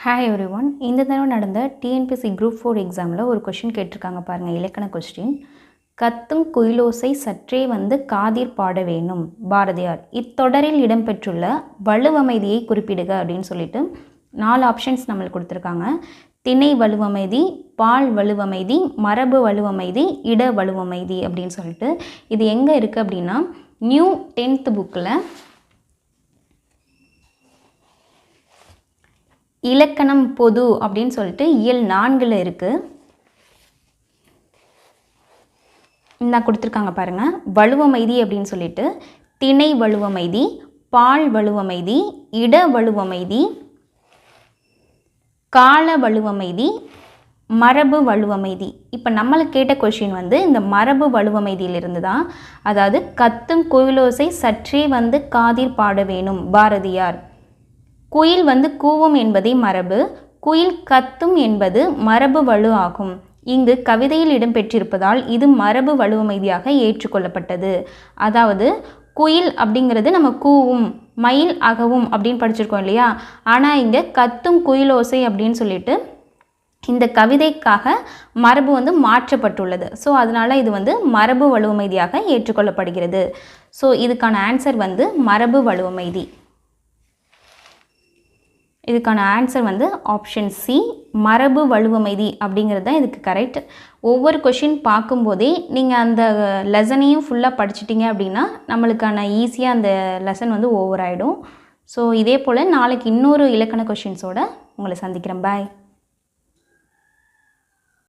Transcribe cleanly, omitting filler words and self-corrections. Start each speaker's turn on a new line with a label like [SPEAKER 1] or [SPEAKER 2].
[SPEAKER 1] Hi every one. இந்த தடவை நடந்த டிஎன்பிஎஸ்சி குரூப் 4 எக்ஸாமில் ஒரு கொஷின் கேட்டிருக்காங்க பாருங்கள். இலக்கண கொஸ்டின். கத்தும் குயிலோசை சற்றே வந்து காதிர் பாட வேணும் பாரதியார் இத்தொடரில் இடம்பெற்றுள்ள வலுவமைதியை குறிப்பிடுக அப்படின்னு சொல்லிட்டு 4 ஆப்ஷன்ஸ் நம்மளுக்கு கொடுத்துருக்காங்க. திணை வலுவமைதி, பால் வலுவமைதி, மரபு வலுவமைதி, இட வலுவமைதி அப்படின்னு சொல்லிட்டு இது எங்கே இருக்குது அப்படின்னா நியூ 10th புக்கில் இலக்கணம் பொது அப்படின்னு சொல்லிட்டு இயல் 4 இருக்குது. நான் கொடுத்துருக்காங்க பாருங்கள். வலுவமைதி அப்படின்னு சொல்லிட்டு திணை வலுவமைதி, பால் வலுவமைதி, இட வலுவமைதி, கால வலுவமைதி, மரபு வலுவமைதி. இப்போ நம்மளுக்கு கேட்ட கொஷின் வந்து இந்த மரபு வலுவமைதியிலிருந்து தான். அதாவது கத்தும் குயிலோசை சற்றே வந்து காதிர் பாட வேணும் பாரதியார். குயில் வந்து கூவும் என்பதே மரபு, குயில் கத்தும் என்பது மரபு வலு ஆகும். இங்கு கவிதையில் இடம்பெற்றிருப்பதால் இது மரபு வலுவமைதியாக ஏற்றுக்கொள்ளப்பட்டது. அதாவது குயில் அப்படிங்கிறது நம்ம கூவும், மயில் அகவும் அப்படின்னு படிச்சிருக்கோம் இல்லையா. ஆனால் இங்கே கத்தும் குயிலோசை அப்படின்னு சொல்லிட்டு இந்த கவிதைக்காக மரபு வந்து மாற்றப்பட்டுள்ளது. ஸோ அதனால் இது வந்து மரபு வலுவமைதியாக ஏற்றுக்கொள்ளப்படுகிறது. ஸோ இதுக்கான ஆன்சர் வந்து மரபு வலுவமைதி. இதுக்கான ஆன்சர் வந்து ஆப்ஷன் சி, மரபு வலுவமைதி அப்படிங்கிறது தான் இதுக்கு கரெக்ட். ஒவ்வொரு கொஷின் பார்க்கும்போதே நீங்கள் அந்த லெசனையும் ஃபுல்லாக படிச்சிட்டிங்க அப்படின்னா நம்மளுக்கான ஈஸியாக அந்த லெசன் வந்து ஓவர் ஆகிடும். ஸோ இதே போல் நாளைக்கு இன்னொரு இலக்கண கொஷின்ஸோடு உங்களை சந்திக்கிறேன். பாய்.